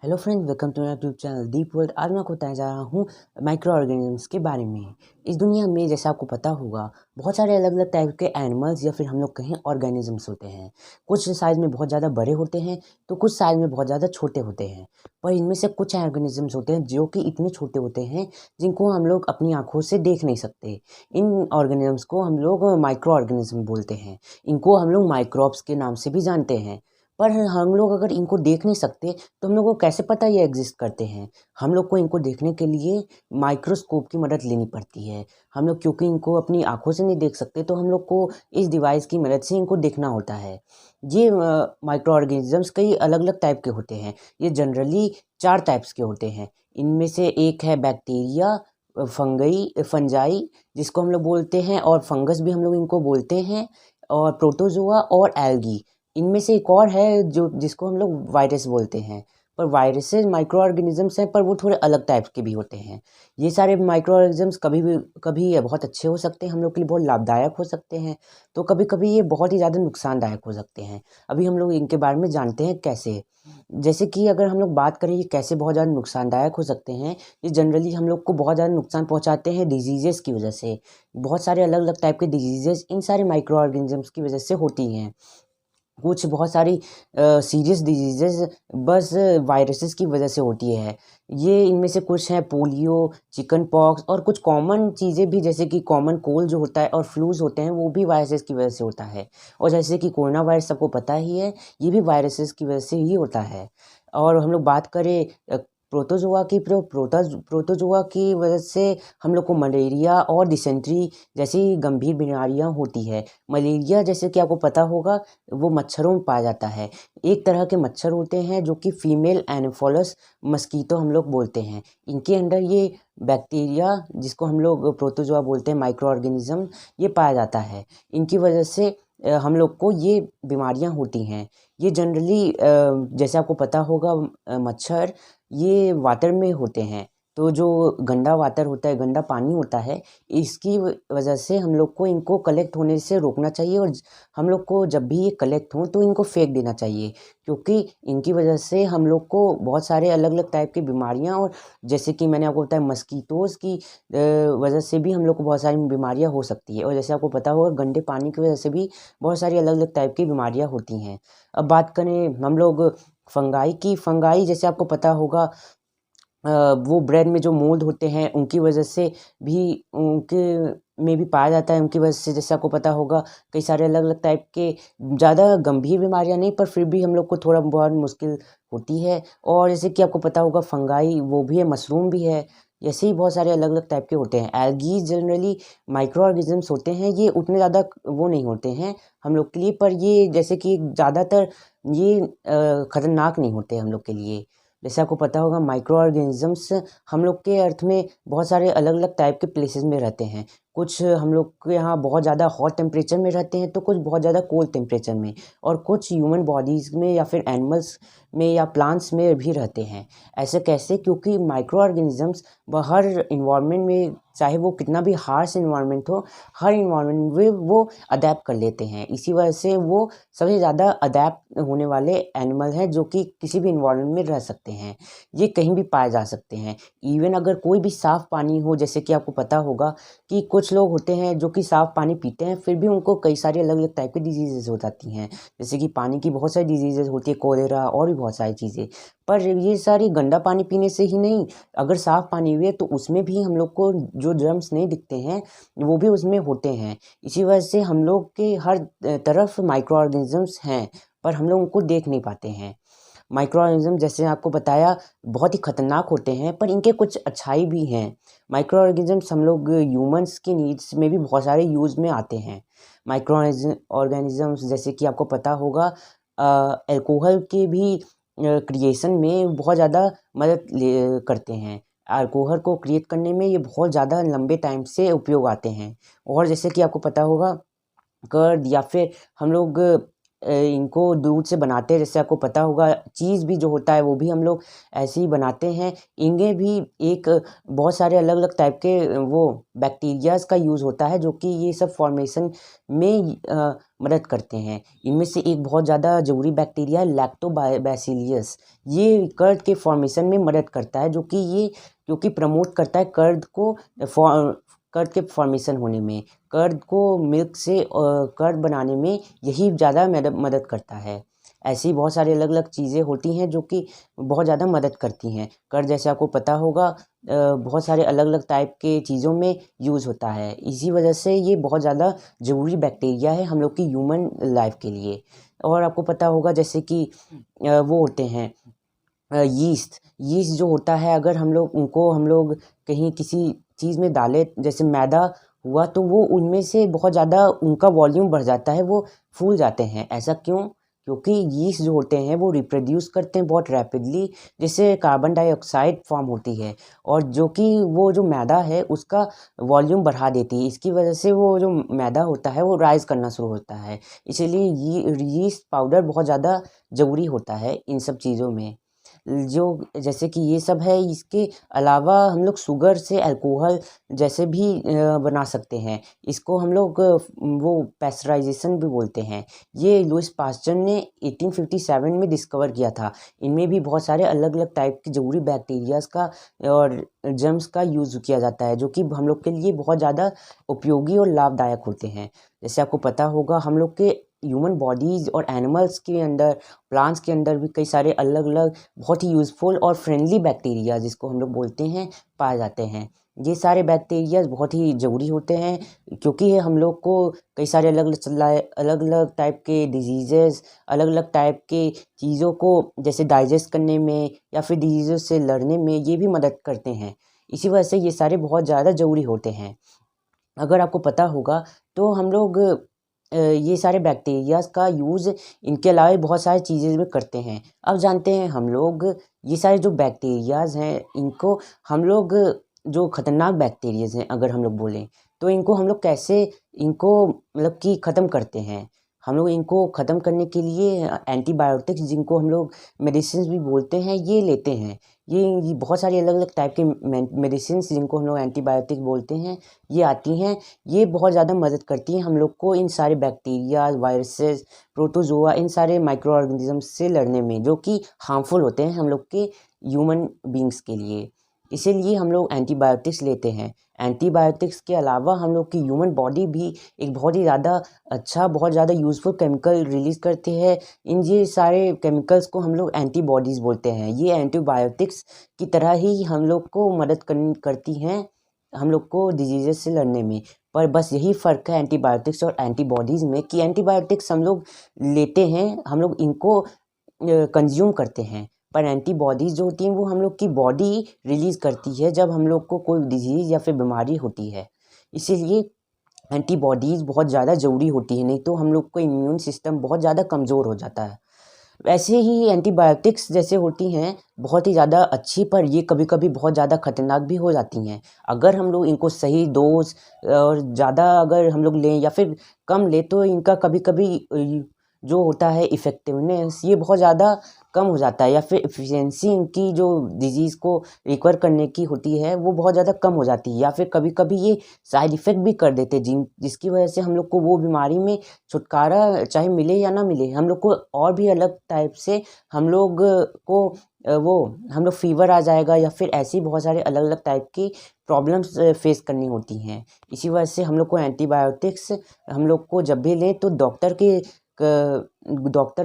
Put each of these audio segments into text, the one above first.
Hello friends, welcome to my YouTube channel Deep world. आज मैं आपको बताने जा रहा हूँ माइक्रो ऑर्गेनिजम्स के बारे में। इस दुनिया में जैसे आपको पता होगा बहुत सारे अलग अलग टाइप के एनिमल्स या फिर हम लोग कहें ऑर्गेनिजम्स होते हैं। कुछ साइज़ में बहुत ज़्यादा बड़े होते हैं तो कुछ साइज़ में बहुत ज़्यादा छोटे होते हैं। पर इनमें से कुछ ऑर्गेनिजम्स होते हैं जो कि इतने छोटे होते हैं जिनको हम लोग अपनी आँखों से देख नहीं सकते। इन ऑर्गेनिजम्स को हम लोग माइक्रो ऑर्गेनिज्म बोलते हैं। इनको हम लोग माइक्रोब्स के नाम से भी जानते हैं। पर हम लोग अगर इनको देख नहीं सकते तो हम लोग को कैसे पता ये एग्जिस्ट करते हैं। हम लोग को इनको देखने के लिए माइक्रोस्कोप की मदद लेनी पड़ती है। हम लोग क्योंकि इनको अपनी आँखों से नहीं देख सकते तो हम लोग को इस डिवाइस की मदद से इनको देखना होता है। ये माइक्रो ऑर्गेनिजम्स कई अलग-अलग टाइप के होते हैं। ये जनरली 4 टाइप्स के होते हैं। इनमें से एक है बैक्टीरिया, फंजाई जिसको हम लोग बोलते हैं, और फंगस भी हम लोग इनको बोलते हैं, और प्रोटोज़ोआ और एल्गी। इनमें से एक और है जो जिसको हम लोग वायरस बोलते हैं। पर वायरसेस माइक्रो ऑर्गेनिजम्स हैं, पर वो थोड़े अलग टाइप के भी होते हैं। ये सारे माइक्रो ऑर्गेनिजम्स कभी बहुत अच्छे हो सकते हैं, हम लोग के लिए बहुत लाभदायक हो सकते हैं, तो कभी कभी ये बहुत ही ज़्यादा नुकसानदायक हो सकते हैं। अभी हम लोग इनके बारे में जानते हैं कैसे। जैसे कि अगर हम लोग बात करें ये कैसे बहुत ज़्यादा नुकसानदायक हो सकते हैं, ये जनरली हम लोग को बहुत ज़्यादा नुकसान पहुंचाते हैं डिजीज़ेस की वजह से। बहुत सारे अलग अलग टाइप के डिजीज़ेस इन सारे माइक्रो ऑर्गेनिजम्स की वजह से होती हैं। कुछ बहुत सारी सीरियस डिजीज़ेज़ बस वायरसेस की वजह से होती है। ये इनमें से कुछ हैं पोलियो, चिकन पॉक्स, और कुछ कॉमन चीज़ें भी जैसे कि कॉमन कोल्ड जो होता है और फ्लूज़ होते हैं वो भी वायरसेस की वजह से होता है। और जैसे कि कोरोना वायरस सबको पता ही है, ये भी वायरसेस की वजह से ही होता है। और हम लोग बात करें प्रोटोज़ोआ की, प्रोटोज़ोआ की वजह से हम लोग को मलेरिया और डिसेंट्री जैसी गंभीर बीमारियाँ होती है। मलेरिया जैसे कि आपको पता होगा वो मच्छरों में पाया जाता है। एक तरह के मच्छर होते हैं जो कि फीमेल एनोफिलस मस्कीटो हम लोग बोलते हैं। इनके अंदर ये बैक्टीरिया जिसको हम लोग प्रोटोज़ोआ बोलते हैं, माइक्रो ऑर्गेनिज्म, ये पाया जाता है। इनकी वजह से हम लोग को ये बीमारियां होती हैं। ये जनरली जैसे आपको पता होगा मच्छर ये वाटर में होते हैं। तो जो गंदा वाटर होता है, गंदा पानी होता है, इसकी वजह से हम लोग को इनको कलेक्ट होने से रोकना चाहिए, और हम लोग को जब भी ये कलेक्ट हों तो इनको फेंक देना चाहिए, क्योंकि इनकी वजह से हम लोग को बहुत सारे अलग अलग टाइप की बीमारियां, और जैसे कि मैंने आपको बताया मस्कीटोज़ की वजह से भी हम लोग को बहुत सारी बीमारियां हो सकती है। और जैसे आपको पता होगा गंदे पानी की वजह से भी बहुत सारी अलग अलग टाइप की बीमारियां होती हैं। अब बात करें हम लोग फंगाई की। फंगाई जैसे आपको पता होगा वो ब्रेड में जो मोल्ड होते हैं उनकी वजह से भी उनके में भी पाया जाता है। उनकी वजह से जैसे आपको पता होगा कई सारे अलग अलग टाइप के ज़्यादा गंभीर बीमारियां नहीं, पर फिर भी हम लोग को थोड़ा बहुत मुश्किल होती है। और जैसे कि आपको पता होगा फंगाई वो भी है, मशरूम भी है। ऐसे ही बहुत सारे अलग अलग टाइप के होते हैं। एल्गी जनरली माइक्रो ऑर्गेनिजम्स होते हैं, ये उतने ज़्यादा वो नहीं होते हैं हम लोग के लिए, पर ये जैसे कि ज़्यादातर ये खतरनाक नहीं होते हम लोग के लिए। जैसे आपको पता होगा माइक्रो ऑर्गेनिजम्स हम लोग के अर्थ में बहुत सारे अलग अलग टाइप के प्लेसेस में रहते हैं। कुछ हम लोग के यहाँ बहुत ज़्यादा हॉट टेम्परेचर में रहते हैं तो कुछ बहुत ज़्यादा कोल्ड टेम्परेचर में, और कुछ ह्यूमन बॉडीज़ में या फिर एनिमल्स में या प्लांट्स में भी रहते हैं। ऐसे कैसे? क्योंकि माइक्रो ऑर्गेनिजम्स हर इन्वायरमेंट में, चाहे वो कितना भी हार्श इन्वायरमेंट हो, हर इन्वायरमेंट में वो अडेप्ट कर लेते हैं। इसी वजह से वो सबसे ज़्यादा अडेप्ट होने वाले एनिमल हैं जो कि किसी भी इन्वायरमेंट में रह सकते हैं। ये कहीं भी पाए जा सकते हैं। इवन अगर कोई भी साफ़ पानी हो, जैसे कि आपको पता होगा कि कुछ लोग होते हैं जो कि साफ़ पानी पीते हैं फिर भी उनको कई सारी अलग अलग टाइप की डिजीज़ेज़ हो जाती हैं। जैसे कि पानी की बहुत सारी डिजीज़ेज़ होती है, कोलेरा और भी बहुत सारी चीज़ें। पर ये सारी गंदा पानी पीने से ही नहीं, अगर साफ़ पानी भी है तो उसमें भी हम लोग को जो जर्म्स नहीं दिखते हैं वो भी उसमें होते हैं। इसी वजह से हम लोग के हर तरफ माइक्रो ऑर्गेनिजम्स हैं, पर हम लोग उनको देख नहीं पाते हैं। माइक्रो ऑर्गेनिज्म जैसे आपको बताया बहुत ही खतरनाक होते हैं, पर इनके कुछ अच्छाई भी हैं। माइक्रो ऑर्गेनिजम्स हम लोग ह्यूमंस की नीड्स में भी बहुत सारे यूज़ में आते हैं। माइक्रो ऑर्गेनिजम्स जैसे कि आपको पता होगा अल्कोहल के भी क्रिएशन में बहुत ज़्यादा मदद करते हैं। अल्कोहल को क्रिएट करने में ये बहुत ज़्यादा लंबे टाइम से उपयोग आते हैं। और जैसे कि आपको पता होगा कर्ड या फिर हम लोग इनको दूध से बनाते हैं। जैसे आपको पता होगा चीज़ भी जो होता है वो भी हम लोग ऐसे ही बनाते हैं। इनमें भी एक बहुत सारे अलग अलग टाइप के वो बैक्टीरियाज़ का यूज़ होता है जो कि ये सब फॉर्मेशन में मदद करते हैं। इनमें से एक बहुत ज़्यादा ज़रूरी बैक्टीरिया है लैक्टोबैसिलियस। ये कर्ड के फॉर्मेशन में मदद करता है जो कि प्रमोट करता है कर्ड के फॉर्मेशन होने में। कर्ड को मिल्क से कर्ड बनाने में यही ज़्यादा मदद करता है। ऐसी बहुत सारी अलग अलग चीज़ें होती हैं जो कि बहुत ज़्यादा मदद करती हैं। कर्ड जैसे आपको पता होगा बहुत सारे अलग अलग टाइप के चीज़ों में यूज़ होता है। इसी वजह से ये बहुत ज़्यादा ज़रूरी बैक्टीरिया है हम लोग की ह्यूमन लाइफ के लिए। और आपको पता होगा जैसे कि वो होते हैं यीस्ट। यीस्ट जो होता है अगर हम लोग कहीं किसी चीज़ में डालें जैसे मैदा हुआ तो वो उनमें से बहुत ज़्यादा उनका वॉल्यूम बढ़ जाता है, वो फूल जाते हैं। ऐसा क्यों? क्योंकि यीस्ट जो होते हैं वो रिप्रोड्यूस करते हैं बहुत रैपिडली, जिससे कार्बन डाइऑक्साइड फॉर्म होती है और जो कि वो जो मैदा है उसका वॉल्यूम बढ़ा देती है। इसकी वजह से वो जो मैदा होता है वो राइज़ करना शुरू होता है। इसीलिए यीस्ट पाउडर बहुत ज़्यादा ज़रूरी होता है इन सब चीज़ों में। जो जैसे कि ये सब है, इसके अलावा हम लोग शुगर से अल्कोहल जैसे भी बना सकते हैं। इसको हम लोग वो पैस्चराइज़ेशन भी बोलते हैं। ये लुईस पास्चर ने 1857 में डिस्कवर किया था। इनमें भी बहुत सारे अलग अलग टाइप के ज़रूरी बैक्टीरियाज़ का और जर्म्स का यूज़ किया जाता है जो कि हम लोग के लिए बहुत ज़्यादा उपयोगी और लाभदायक होते हैं। जैसे आपको पता होगा हम लोग के ह्यूमन बॉडीज़ और एनिमल्स के अंदर, प्लांट्स के अंदर भी कई सारे अलग अलग बहुत ही यूज़फुल और फ्रेंडली बैक्टीरिया जिसको हम लोग बोलते हैं पाए जाते हैं। ये सारे बैक्टीरियाज़ बहुत ही ज़रूरी होते हैं क्योंकि ये हम लोग को कई सारे अलग अलग टाइप के डिजीज़ेज़, अलग अलग टाइप के चीज़ों को जैसे डाइजेस्ट करने में या फिर डिजीज़ों से लड़ने में ये भी मदद करते हैं। इसी वजह से ये सारे बहुत ज़्यादा ज़रूरी होते हैं। अगर आपको पता होगा तो हम लोग ये सारे बैक्टीरियाज़ का यूज़ इनके अलावा भी बहुत सारी चीज़ें में करते हैं। अब जानते हैं हम लोग ये सारे जो बैक्टीरियाज़ हैं इनको हम लोग जो ख़तरनाक बैक्टीरियाज़ हैं अगर हम लोग बोलें तो इनको हम लोग कैसे इनको मतलब कि ख़त्म करते हैं। हम लोग इनको ख़त्म करने के लिए एंटीबायोटिक्स जिनको हम लोग मेडिसिन्स भी बोलते हैं ये लेते हैं। ये बहुत सारी अलग अलग टाइप के मेडिसिन्स जिनको हम लोग एंटीबायोटिक बोलते हैं ये आती हैं। ये बहुत ज़्यादा मदद करती हैं हम लोग को इन सारे बैक्टीरिया, वायरसेस, प्रोटोज़ोआ इन सारे माइक्रो ऑर्गेनिज़म्स से लड़ने में जो कि हार्मफुल होते हैं हम लोग के ह्यूमन बीइंग्स के लिए। इसीलिए हम लोग एंटीबायोटिक्स लेते हैं। एंटीबायोटिक्स के अलावा हम लोग की ह्यूमन बॉडी भी एक बहुत ही ज़्यादा अच्छा, बहुत ज़्यादा यूज़फुल केमिकल रिलीज़ करती है। ये सारे केमिकल्स को हम लोग एंटीबॉडीज़ बोलते हैं। ये एंटीबायोटिक्स की तरह ही हम लोग को मदद करती हैं हम लोग को डिजीज़ेज़ से लड़ने में। पर बस यही फ़र्क है एंटीबायोटिक्स और एंटीबॉडीज़ में कि एंटीबायोटिक्स हम लोग लेते हैं, हम लोग इनको कंज़्यूम करते हैं। पर एंटीबॉडीज़ जो होती हैं वो हम लोग की बॉडी रिलीज़ करती है जब हम लोग को कोई डिजीज़ या फिर बीमारी होती है। इसीलिए एंटीबॉडीज़ बहुत ज़्यादा ज़रूरी होती है, नहीं तो हम लोग का इम्यून सिस्टम बहुत ज़्यादा कमज़ोर हो जाता है। वैसे ही एंटीबायोटिक्स जैसे होती हैं बहुत ही ज़्यादा अच्छी, पर ये कभी-कभी बहुत ज़्यादा ख़तरनाक भी हो जाती हैं। अगर हम लोग इनको सही डोज़ और ज़्यादा अगर हम लोग लें या फिर कम लें तो इनका कभी-कभी जो होता है इफ़ेक्टिवनेस ये बहुत ज़्यादा कम हो जाता है या फिर एफिशिएंसी इनकी जो डिज़ीज़ को रिकवर करने की होती है वो बहुत ज़्यादा कम हो जाती है या फिर कभी-कभी ये साइड इफ़ेक्ट भी कर देते हैं जिसकी वजह से हम लोग को वो बीमारी में छुटकारा चाहे मिले या ना मिले, हम लोग को और भी अलग टाइप से हम लोग को हम लोग फ़ीवर आ जाएगा या फिर ऐसी बहुत सारे अलग-अलग टाइप की प्रॉब्लम्स फेस करनी होती हैं। इसी वजह से हम लोग को एंटीबायोटिक्स हम लोग को जब भी लें तो डॉक्टर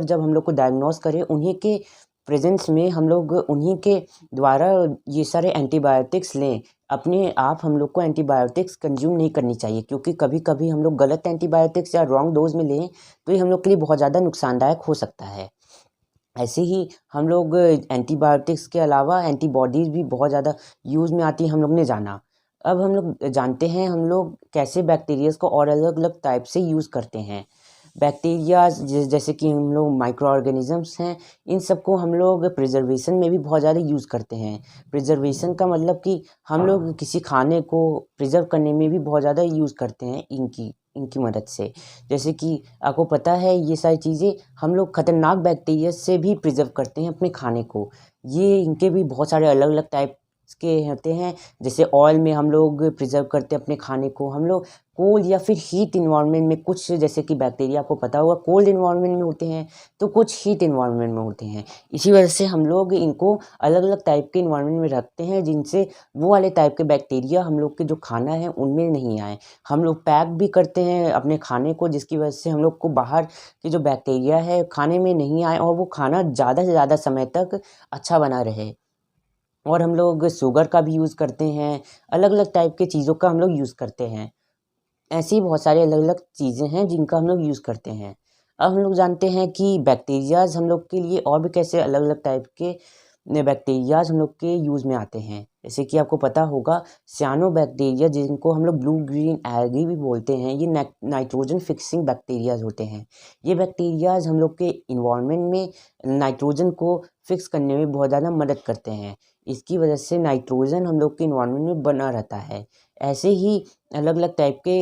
जब हम लोग को डायग्नोज़ करे उन्हीं के प्रेज़ेंस में हम लोग उन्हीं के द्वारा ये सारे एंटीबायोटिक्स लें। अपने आप हम लोग को एंटीबायोटिक्स कंज़्यूम नहीं करनी चाहिए क्योंकि कभी-कभी हम लोग गलत एंटीबायोटिक्स या रॉन्ग डोज़ में लें तो ये हम लोग के लिए बहुत ज़्यादा नुकसानदायक हो सकता है। ऐसे ही हम लोग एंटीबायोटिक्स के अलावा एंटीबॉडीज़ भी बहुत ज़्यादा यूज़ में आती है हम लोग ने जाना। अब हम लोग जानते हैं हम लोग कैसे बैक्टीरियाज़ को और अलग-अलग टाइप से यूज़ करते हैं। बैक्टीरियाज़ जैसे कि हम लोग माइक्रो ऑर्गेनिज़म्स हैं, इन सबको हम लोग प्रिज़र्वेशन में भी बहुत ज़्यादा यूज़ करते हैं। प्रिज़र्वेशन का मतलब कि हम लोग किसी खाने को प्रिज़र्व करने में भी बहुत ज़्यादा यूज़ करते हैं इनकी मदद से। जैसे कि आपको पता है ये सारी चीज़ें हम लोग खतरनाक बैक्टीरिया से भी प्रिजर्व करते हैं अपने खाने को। ये इनके भी बहुत सारे अलग अलग टाइप के होते हैं। जैसे ऑयल में हम लोग प्रिजर्व करते हैं अपने खाने को। हम लोग कोल्ड या फिर हीट इन्वायरमेंट में कुछ जैसे कि बैक्टीरिया आपको पता होगा कोल्ड इन्वायरमेंट में होते हैं तो कुछ हीट इन्वायरमेंट में होते हैं। इसी वजह से हम लोग इनको अलग अलग टाइप के इन्वायरमेंट में रखते हैं जिनसे वो वाले टाइप के बैक्टीरिया हम लोग के जो खाना है उनमें नहीं आए। हम लोग पैक भी करते हैं अपने खाने को जिसकी वजह से हम लोग को बाहर के जो बैक्टीरिया है खाने में नहीं आए और वो खाना ज़्यादा से ज़्यादा समय तक अच्छा बना रहे। और हम लोग शुगर का भी यूज़ करते हैं, अलग अलग टाइप के चीज़ों का हम लोग यूज़ करते हैं। ऐसी ही बहुत सारी अलग अलग चीज़ें हैं जिनका हम लोग यूज़ करते हैं। अब हम लोग जानते हैं कि बैक्टीरियाज़ हम लोग के लिए और भी कैसे अलग अलग टाइप के बैक्टीरियाज़ हम लोग के यूज़ में आते हैं। जैसे कि आपको पता होगा सियानोबैक्टीरिया जिनको हम लोग ब्लू ग्रीन एल्गी भी बोलते हैं, ये नाइट्रोजन फिक्सिंग बैक्टीरियाज़ होते हैं। ये बैक्टीरियाज़ हम लोग के इन्वायरमेंट में नाइट्रोजन को फिक्स करने में बहुत ज़्यादा मदद करते हैं। इसकी वजह से नाइट्रोजन हम लोग के इन्वायरमेंट में बना रहता है। ऐसे ही अलग अलग टाइप के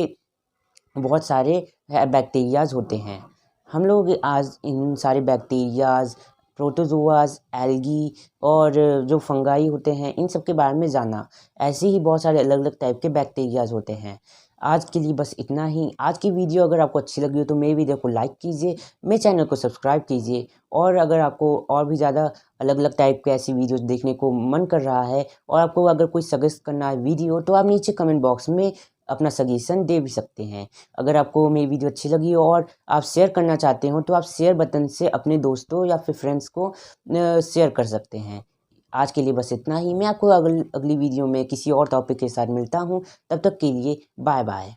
बहुत सारे बैक्टीरियाज़ होते हैं। हम लोग आज इन सारे बैक्टीरियाज़, प्रोटोज़ोआज़, एल्गी और जो फंगाई होते हैं इन सब के बारे में जाना। ऐसे ही बहुत सारे अलग अलग टाइप के बैक्टीरियाज़ होते हैं। आज के लिए बस इतना ही। आज की वीडियो अगर आपको अच्छी लगी हो तो मेरी वीडियो को लाइक कीजिए, मेरे चैनल को सब्सक्राइब कीजिए और अगर आपको और भी ज़्यादा अलग अलग टाइप के ऐसी वीडियोज़ देखने को मन कर रहा है और आपको अगर कोई सजेस्ट करना है वीडियो तो आप नीचे कमेंट बॉक्स में अपना सजेशन दे भी सकते हैं। अगर आपको मेरी वीडियो अच्छी लगी हो और आप शेयर करना चाहते हो तो आप शेयर बटन से अपने दोस्तों या फिर फ्रेंड्स को शेयर कर सकते हैं। आज के लिए बस इतना ही। मैं आपको अगली वीडियो में किसी और टॉपिक के साथ मिलता हूँ। तब तक के लिए बाय बाय।